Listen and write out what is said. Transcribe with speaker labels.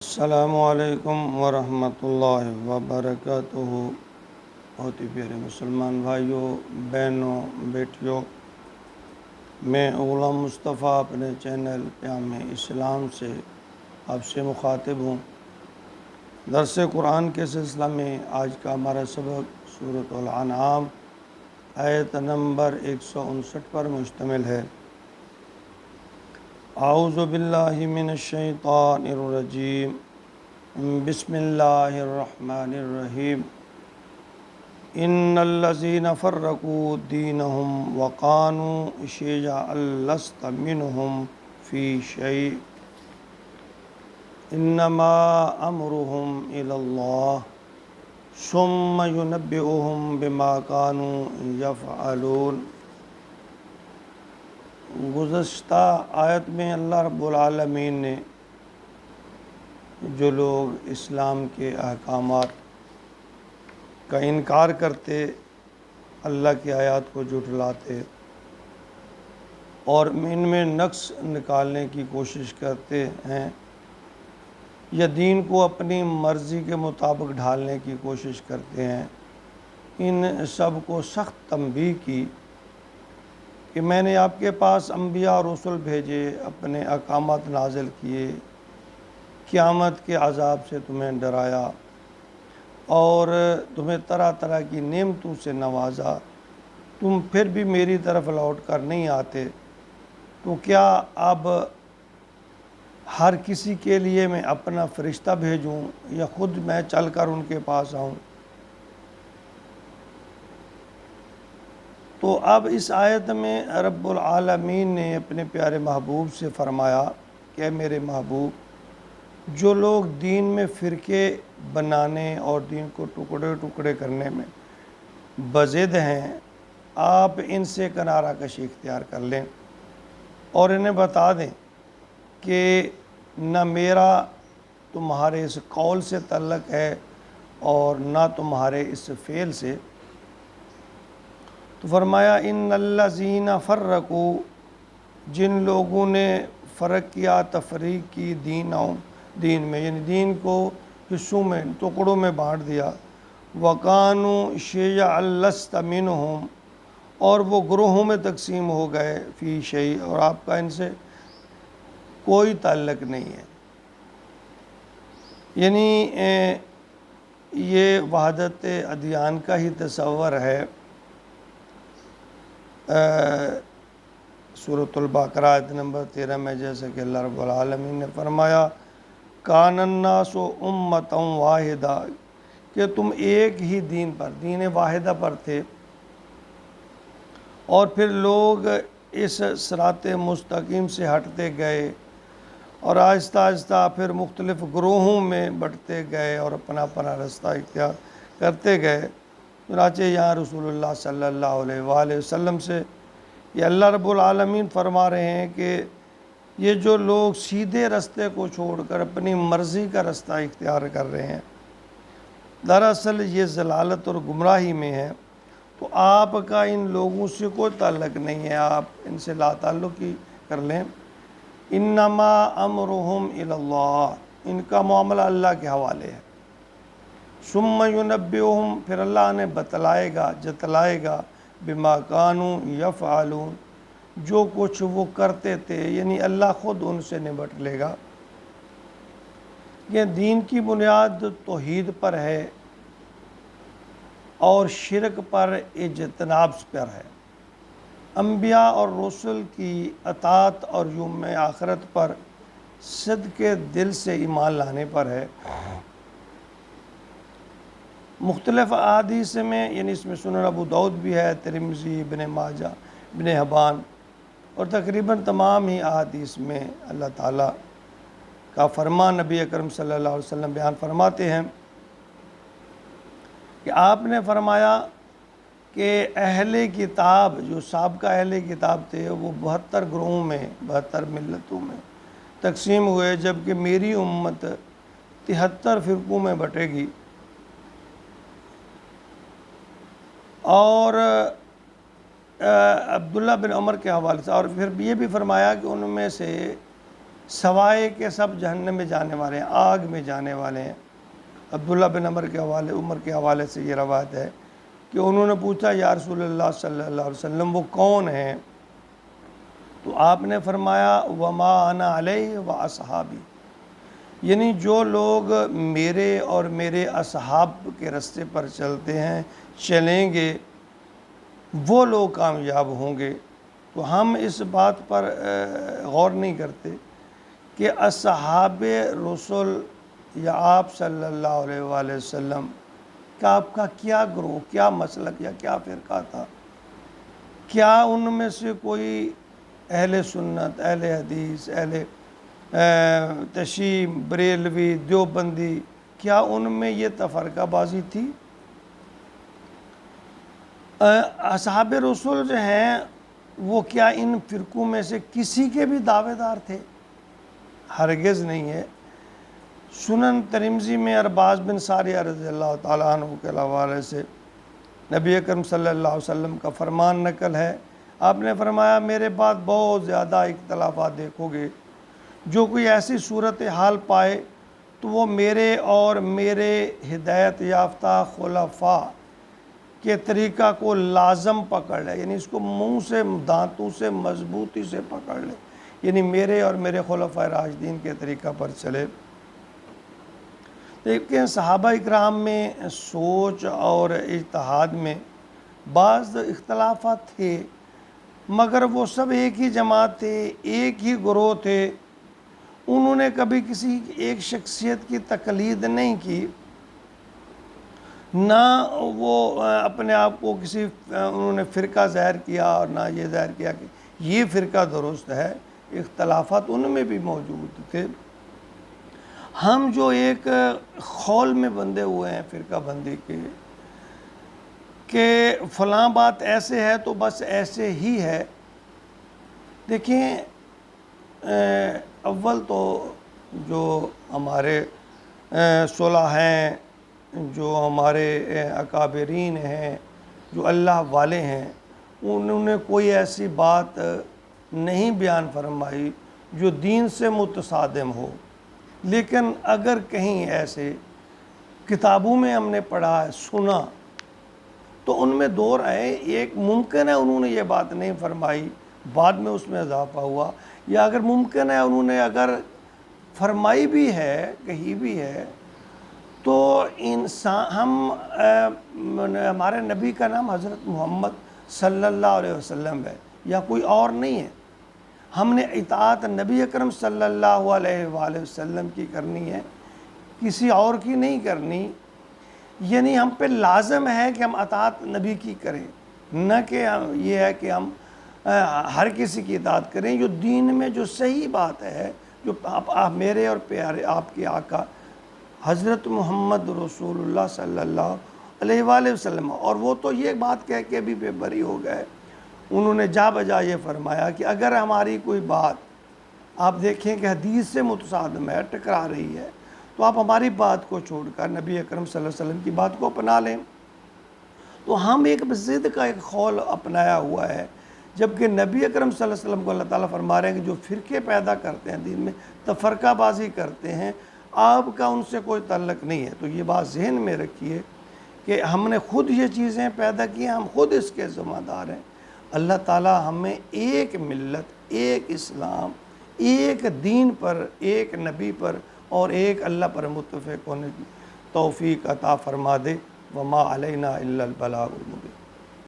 Speaker 1: السلام علیکم ورحمۃ اللہ وبرکاتہ۔ بہت ہی پیارے مسلمان بھائیوں، بہنوں، بیٹیوں، میں غلام مصطفیٰ اپنے چینل پیام اسلام سے آپ سے مخاطب ہوں۔ درس قرآن کے سلسلہ میں آج کا ہمارا سبق سورۃ الانعام آیت نمبر 159 پر مشتمل ہے۔ اعوذ باللہ من الشیطان الرجیم، بسم اللہ الرحمن الرحیم۔ ان الذین فرقوا دینہم وقالوا شیعا لست منہم فی شیء انما امرہم الی اللہ ثم ینبئہم بما کانوا یفعلون۔ گزشتہ آیت میں اللہ رب العالمین نے جو لوگ اسلام کے احکامات کا انکار کرتے، اللہ کی آیات کو جھٹلاتے اور ان میں نقص نکالنے کی کوشش کرتے ہیں یا دین کو اپنی مرضی کے مطابق ڈھالنے کی کوشش کرتے ہیں، ان سب کو سخت تنبیہ کی کہ میں نے آپ کے پاس انبیاء اور رسول بھیجے، اپنے احکامات نازل کیے، قیامت کے عذاب سے تمہیں ڈرایا اور تمہیں طرح طرح کی نعمتوں سے نوازا، تم پھر بھی میری طرف لوٹ کر نہیں آتے، تو کیا اب ہر کسی کے لیے میں اپنا فرشتہ بھیجوں یا خود میں چل کر ان کے پاس آؤں؟ تو اب اس آیت میں رب العالمین نے اپنے پیارے محبوب سے فرمایا کہ اے میرے محبوب، جو لوگ دین میں فرقے بنانے اور دین کو ٹکڑے ٹکڑے کرنے میں بضد ہیں، آپ ان سے کنارہ کشی اختیار کر لیں اور انہیں بتا دیں کہ نہ میرا تمہارے اس قول سے تعلق ہے اور نہ تمہارے اس فعل سے۔ تو فرمایا ان الذین فرقوا، جن لوگوں نے فرق کیا، تفریق کی، دین میں یعنی دین کو حصوں میں، ٹکڑوں میں بانٹ دیا، وقانوا شیعا لست منہم، اور وہ گروہوں میں تقسیم ہو گئے، فی شیء، اور آپ کا ان سے کوئی تعلق نہیں ہے۔ یعنی یہ وحدت ادیان کا ہی تصور ہے۔ سورۃ البقرہ آیت نمبر 13 میں جیسا کہ اللہ رب العالمین نے فرمایا کان الناس امۃ واحدہ، کہ تم ایک ہی دین پر، دین واحدہ پر تھے، اور پھر لوگ اس صراط مستقیم سے ہٹتے گئے اور آہستہ آہستہ پھر مختلف گروہوں میں بٹتے گئے اور اپنا اپنا رستہ اختیار کرتے گئے۔ چنانچہ یہاں رسول اللہ صلی اللہ علیہ وآلہ وسلم سے یہ اللہ رب العالمین فرما رہے ہیں کہ یہ جو لوگ سیدھے رستے کو چھوڑ کر اپنی مرضی کا رستہ اختیار کر رہے ہیں، دراصل یہ ضلالت اور گمراہی میں ہے۔ تو آپ کا ان لوگوں سے کوئی تعلق نہیں ہے، آپ ان سے لا تعلق ہی کر لیں۔ انما امرہم الی اللہ، ان کا معاملہ اللہ کے حوالے ہے۔ ثم ینبئہم، پھر اللہ نے بتلائے گا، جتلائے گا، بما کانوا یفعلون، جو کچھ وہ کرتے تھے، یعنی اللہ خود ان سے نبٹ لے گا۔ یہ دین کی بنیاد توحید پر ہے اور شرک پر اجتناب پر ہے، انبیاء اور رسل کی اطاعت اور یوم آخرت پر صدق دل سے ایمان لانے پر ہے۔ مختلف احادیث میں، یعنی اس میں سنن ابو داؤد بھی ہے، ترمذی، ابن ماجہ، ابن حبان، اور تقریباً تمام ہی احادیث میں اللہ تعالیٰ کا فرمان نبی اکرم صلی اللہ علیہ وسلم بیان فرماتے ہیں کہ آپ نے فرمایا کہ اہل کتاب، جو سابقہ اہل کتاب تھے، وہ 72 گروہوں میں، 72 ملتوں میں تقسیم ہوئے، جبکہ میری امت 73 فرقوں میں بٹے گی۔ اور عبداللہ بن عمر کے حوالے سے، اور پھر یہ بھی فرمایا کہ ان میں سے سوائے کہ سب جہنم میں جانے والے ہیں، آگ میں جانے والے ہیں۔ عبداللہ بن عمر کے حوالے سے یہ روایت ہے کہ انہوں نے پوچھا یا رسول اللہ صلی اللہ علیہ وسلم وہ کون ہیں؟ تو آپ نے فرمایا وما انا علیہ و اصحابی، یعنی جو لوگ میرے اور میرے اصحاب کے راستے پر چلتے ہیں، چلیں گے، وہ لوگ کامیاب ہوں گے۔ تو ہم اس بات پر غور نہیں کرتے کہ اصحاب رسول یا آپ صلی اللہ علیہ وآلہ وسلم کا آپ کا کیا گروہ، کیا مسلک یا کیا فرقہ تھا؟ کیا ان میں سے کوئی اہل سنت، اہل حدیث، اہل تشیع، بریلوی، دیوبندی، کیا ان میں یہ تفرقہ بازی تھی؟ اصحاب رسول جو ہیں وہ کیا ان فرقوں میں سے کسی کے بھی دعوے دار تھے؟ ہرگز نہیں ہے۔ سنن ترمذی میں ارباز بن ساریہ رضی اللہ تعالیٰ عنہ کے حوالے سے نبی اکرم صلی اللہ علیہ وسلم کا فرمان نقل ہے، آپ نے فرمایا میرے بعد بہت زیادہ اختلافات دیکھو گے، جو کوئی ایسی صورتحال پائے تو وہ میرے اور میرے ہدایت یافتہ خلفاء کے طریقہ کو لازم پکڑ لے، یعنی اس کو منہ سے، دانتوں سے مضبوطی سے پکڑ لے، یعنی میرے اور میرے خلفاء راشدین کے طریقہ پر چلے۔ لیکن صحابہ اکرام میں سوچ اور اجتہاد میں بعض اختلافات تھے، مگر وہ سب ایک ہی جماعت تھے، ایک ہی گروہ تھے۔ انہوں نے کبھی کسی ایک شخصیت کی تقلید نہیں کی، نہ وہ اپنے آپ کو کسی انہوں نے فرقہ ظاہر کیا اور نہ یہ ظاہر کیا کہ یہ فرقہ درست ہے۔ اختلافات ان میں بھی موجود تھے۔ ہم جو ایک خول میں بندھے ہوئے ہیں فرقہ بندی کے کہ فلاں بات ایسے ہے تو بس ایسے ہی ہے، دیکھیں اول تو جو ہمارے صلح ہیں، جو ہمارے اکابرین ہیں، جو اللہ والے ہیں، انہوں نے کوئی ایسی بات نہیں بیان فرمائی جو دین سے متصادم ہو۔ لیکن اگر کہیں ایسے کتابوں میں ہم نے پڑھا ہے، سنا، تو ان میں دو رائے، ایک ممکن ہے انہوں نے یہ بات نہیں فرمائی، بعد میں اس میں اضافہ ہوا، یا اگر ممکن ہے انہوں نے اگر فرمائی بھی ہے، کہی بھی ہے، تو انسان ہمارے نبی کا نام حضرت محمد صلی اللہ علیہ وسلم ہے یا کوئی اور نہیں ہے۔ ہم نے اطاعت نبی اکرم صلی اللہ علیہ وآلہ وسلم کی کرنی ہے، کسی اور کی نہیں کرنی۔ یعنی ہم پہ لازم ہے کہ ہم اطاعت نبی کی کریں، نہ کہ یہ ہے کہ ہم ہر کسی کی اطاعت کریں۔ جو دین میں جو صحیح بات ہے، جو میرے اور پیارے آپ کے آقا حضرت محمد رسول اللہ صلی اللہ علیہ وآلہ وسلم، اور وہ تو یہ بات کہہ کے بھی بے بری ہو گئے، انہوں نے جا بجا یہ فرمایا کہ اگر ہماری کوئی بات آپ دیکھیں کہ حدیث سے متصادم ہے، ٹکرا رہی ہے، تو آپ ہماری بات کو چھوڑ کر نبی اکرم صلی اللہ علیہ وسلم کی بات کو اپنا لیں۔ تو ہم ایک ضد کا ایک خول اپنایا ہوا ہے، جبکہ نبی اکرم صلی اللہ علیہ وسلم کو اللہ تعالیٰ فرما رہے ہیں کہ جو فرقے پیدا کرتے ہیں دین میں، تفرقہ بازی کرتے ہیں، آپ کا ان سے کوئی تعلق نہیں ہے۔ تو یہ بات ذہن میں رکھیے کہ ہم نے خود یہ چیزیں پیدا کی ہیں، ہم خود اس کے ذمہ دار ہیں۔ اللہ تعالیٰ ہمیں ایک ملت، ایک اسلام، ایک دین پر، ایک نبی پر اور ایک اللہ پر متفق ہونے کی توفیق عطا فرما دے۔ وما علینا الا البلاغ المبین۔